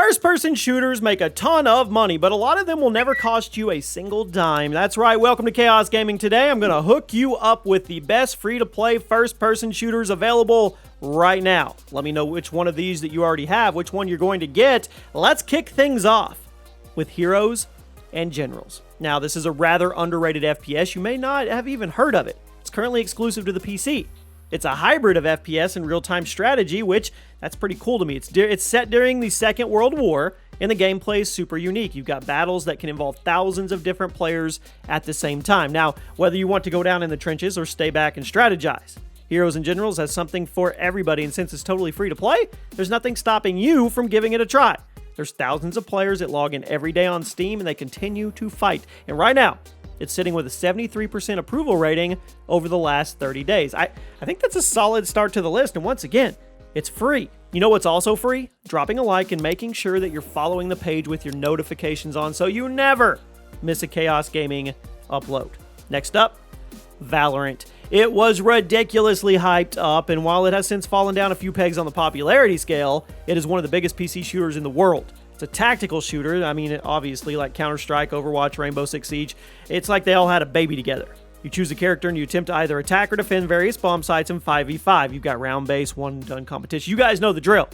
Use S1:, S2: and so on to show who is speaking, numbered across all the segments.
S1: First-person shooters make a ton of money, but a lot of them will never cost you a single dime. That's right, welcome to Chaos Gaming. Today, I'm going to hook you up with the best free-to-play first-person shooters available right now. Let me know which one of these that you already have, which one you're going to get. Let's kick things off with Heroes and Generals. Now, this is a rather underrated FPS. You may not have even heard of it. It's currently exclusive to the PC. It's a hybrid of FPS and real-time strategy, which, that's pretty cool to me. It's set during the Second World War, and the gameplay is super unique. You've got battles that can involve thousands of different players at the same time. Now, whether you want to go down in the trenches or stay back and strategize, Heroes and Generals has something for everybody, and since it's totally free to play, there's nothing stopping you from giving it a try. There's thousands of players that log in every day on Steam, and they continue to fight. And right now, it's sitting with a 73% approval rating over the last 30 days. I think that's a solid start to the list, and once again, it's free. You know what's also free? Dropping a like and making sure that you're following the page with your notifications on so you never miss a Chaos Gaming upload. Next up, Valorant. It was ridiculously hyped up, and while it has since fallen down a few pegs on the popularity scale, it is one of the biggest PC shooters in the world. It's a tactical shooter. I mean, obviously, like Counter-Strike, Overwatch, Rainbow Six Siege, it's like they all had a baby together. You choose a character and you attempt to either attack or defend various bomb sites in 5v5. You've got round-based, one-and-done competition. You guys know the drill.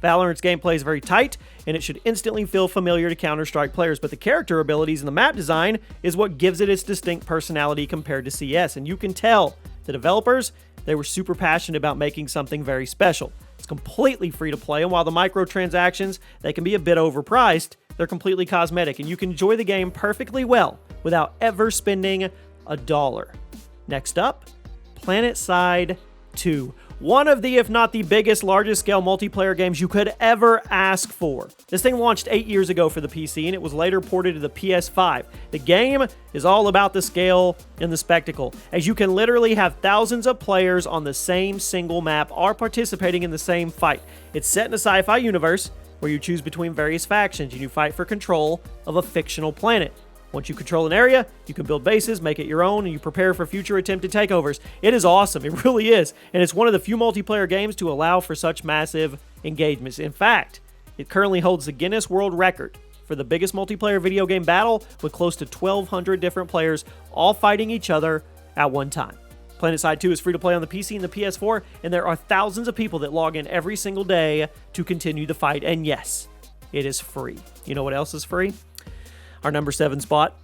S1: Valorant's gameplay is very tight, and it should instantly feel familiar to Counter-Strike players, but the character abilities and the map design is what gives it its distinct personality compared to CS, and you can tell the developers, they were super passionate about making something very special. It's completely free to play, and while the microtransactions, they can be a bit overpriced, they're completely cosmetic, and you can enjoy the game perfectly well without ever spending a dollar. Next up, PlanetSide 2. One of the, if not the biggest, largest scale multiplayer games you could ever ask for. This thing launched 8 years ago for the PC, and it was later ported to the PS5. The game is all about the scale and the spectacle, as you can literally have thousands of players on the same single map or participating in the same fight. It's set in a sci-fi universe where you choose between various factions and you fight for control of a fictional planet. Once you control an area, you can build bases, make it your own, and you prepare for future attempted takeovers. It is awesome. It really is. And it's one of the few multiplayer games to allow for such massive engagements. In fact, it currently holds the Guinness World Record for the biggest multiplayer video game battle with close to 1,200 different players all fighting each other at one time. PlanetSide 2 is free to play on the PC and the PS4, and there are thousands of people that log in every single day to continue the fight. And yes, it is free. You know what else is free? Our number 7 spot,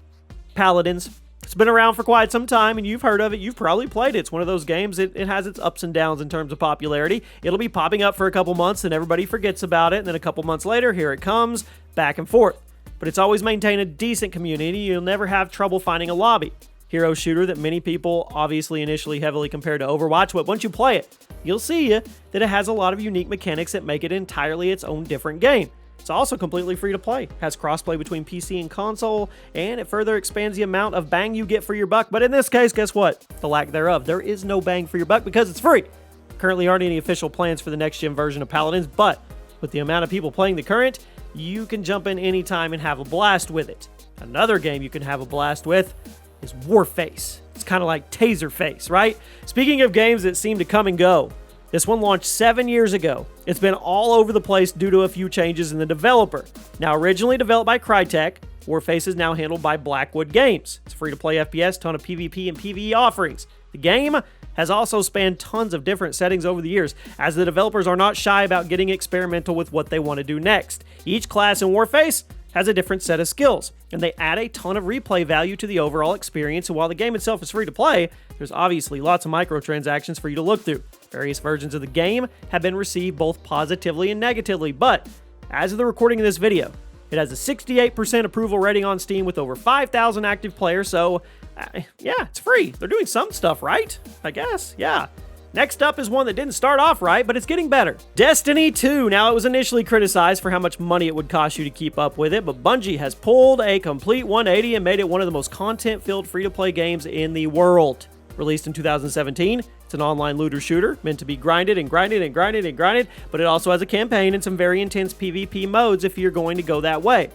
S1: Paladins. It's been around for quite some time, and you've heard of it. You've probably played it. It's one of those games, it has its ups and downs in terms of popularity. It'll be popping up for a couple months, and everybody forgets about it, and then a couple months later, here it comes, back and forth. But it's always maintained a decent community. You'll never have trouble finding a lobby. Hero shooter that many people obviously initially heavily compare to Overwatch, but once you play it, you'll see that it has a lot of unique mechanics that make it entirely its own different game. It's also completely free to play, has crossplay between PC and console, and it further expands the amount of bang you get for your buck. But in this case, guess what? The lack thereof. There is no bang for your buck because it's free. Currently aren't any official plans for the next-gen version of Paladins, but with the amount of people playing the current, you can jump in anytime and have a blast with it. Another game you can have a blast with is Warface. It's kind of like Taserface, right? Speaking of games that seem to come and go, this one launched 7 years ago. It's been all over the place due to a few changes in the developer. Now, originally developed by Crytek, Warface is now handled by Blackwood Games. It's a free-to-play FPS, ton of PvP and PvE offerings. The game has also spanned tons of different settings over the years, as the developers are not shy about getting experimental with what they want to do next. Each class in Warface has a different set of skills, and they add a ton of replay value to the overall experience, and while the game itself is free to play, there's obviously lots of microtransactions for you to look through. Various versions of the game have been received both positively and negatively, but as of the recording of this video, it has a 68% approval rating on Steam with over 5,000 active players, so yeah, it's free. They're doing some stuff right, I guess, yeah. Next up is one that didn't start off right, but it's getting better. Destiny 2. Now, it was initially criticized for how much money it would cost you to keep up with it, but Bungie has pulled a complete 180 and made it one of the most content-filled free-to-play games in the world. Released in 2017, it's an online looter shooter meant to be grinded and grinded and grinded and grinded, but it also has a campaign and some very intense PvP modes if you're going to go that way.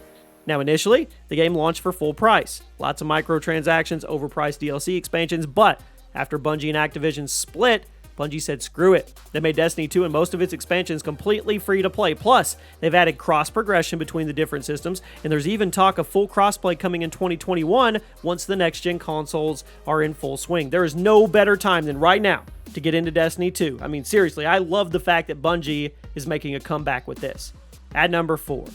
S1: Now, initially, the game launched for full price. Lots of microtransactions, overpriced DLC expansions, but after Bungie and Activision split, Bungie said screw it. They made Destiny 2 and most of its expansions completely free to play. Plus, they've added cross progression between the different systems, and there's even talk of full crossplay coming in 2021 once the next-gen consoles are in full swing. There is no better time than right now to get into Destiny 2. I mean, seriously, I love the fact that Bungie is making a comeback with this. At number 4,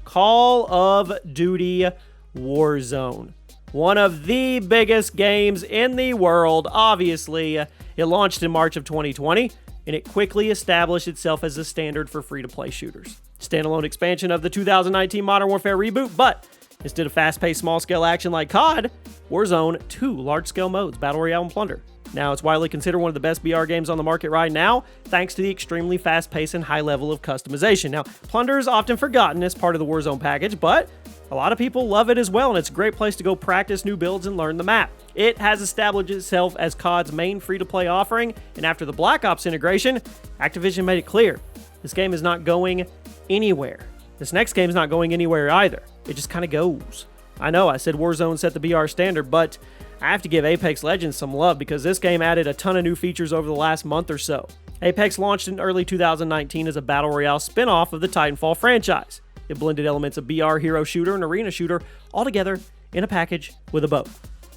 S1: Call of Duty Warzone. One of the biggest games in the world, obviously. It launched in March of 2020, and it quickly established itself as a standard for free-to-play shooters. Standalone expansion of the 2019 Modern Warfare reboot, but instead of fast-paced small-scale action like COD, Warzone 2 large-scale modes, Battle Royale and Plunder. Now, it's widely considered one of the best BR games on the market right now, thanks to the extremely fast pace and high level of customization. Now, Plunder is often forgotten as part of the Warzone package, but a lot of people love it as well, and it's a great place to go practice new builds and learn the map. It has established itself as COD's main free-to-play offering, and after the Black Ops integration, Activision made it clear this game is not going anywhere. This next game is not going anywhere either. It just kind of goes. I know, I said Warzone set the BR standard, but I have to give Apex Legends some love because this game added a ton of new features over the last month or so. Apex launched in early 2019 as a Battle Royale spin-off of the Titanfall franchise. It blended elements of BR hero shooter and arena shooter all together in a package with a bow.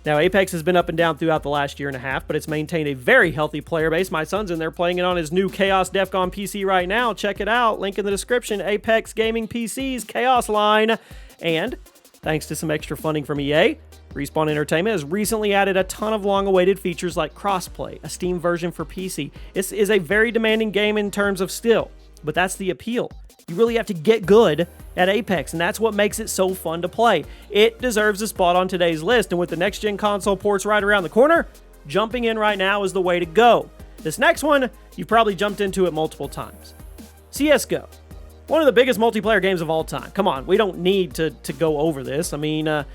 S1: Now, Apex has been up and down throughout the last year and a half, but it's maintained a very healthy player base. My son's in there playing it on his new Chaos Defcon PC right now. Check it out. Link in the description. Apex Gaming PC's Chaos line. And thanks to some extra funding from EA, Respawn Entertainment has recently added a ton of long-awaited features like crossplay, a Steam version for PC. This is a very demanding game in terms of skill, but that's the appeal. You really have to get good at Apex, and that's what makes it so fun to play. It deserves a spot on today's list, and with the next-gen console ports right around the corner, jumping in right now is the way to go. This next one, you've probably jumped into it multiple times. CSGO. One of the biggest multiplayer games of all time. Come on, we don't need to go over this. I mean,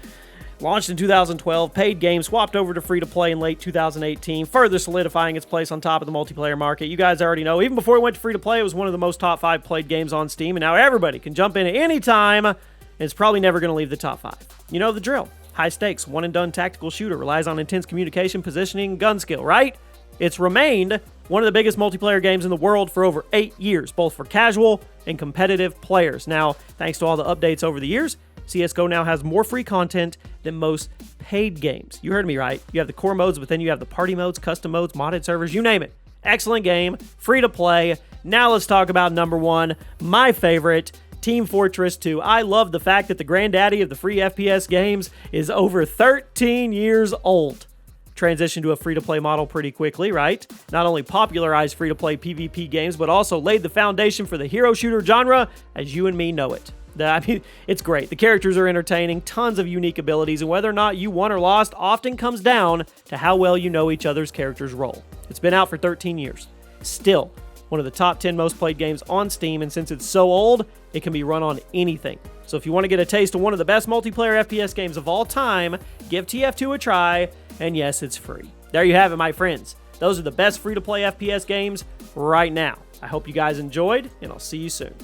S1: launched in 2012, paid game, swapped over to free-to-play in late 2018, further solidifying its place on top of the multiplayer market. You guys already know, even before it went to free-to-play, it was one of the most top 5 played games on Steam, and now everybody can jump in at any time, and it's probably never going to leave the top 5. You know the drill. High stakes, one-and-done tactical shooter, relies on intense communication, positioning, and gun skill, right? It's remained one of the biggest multiplayer games in the world for over 8 years, both for casual and competitive players. Now, thanks to all the updates over the years, CSGO now has more free content than most paid games. You heard me right. You have the core modes, but then you have the party modes, custom modes, modded servers, you name it. Excellent game, free to play. Now let's talk about number 1, my favorite, Team Fortress 2. I love the fact that the granddaddy of the free FPS games is over 13 years old. Transitioned to a free-to-play model pretty quickly, right? Not only popularized free-to-play PvP games, but also laid the foundation for the hero shooter genre as you and me know it. I mean, it's great. The characters are entertaining, tons of unique abilities, and whether or not you won or lost often comes down to how well you know each other's characters' role. It's been out for 13 years. Still, one of the top 10 most played games on Steam, and since it's so old, it can be run on anything. So if you want to get a taste of one of the best multiplayer FPS games of all time, give TF2 a try, and yes, it's free. There you have it, my friends. Those are the best free-to-play FPS games right now. I hope you guys enjoyed, and I'll see you soon.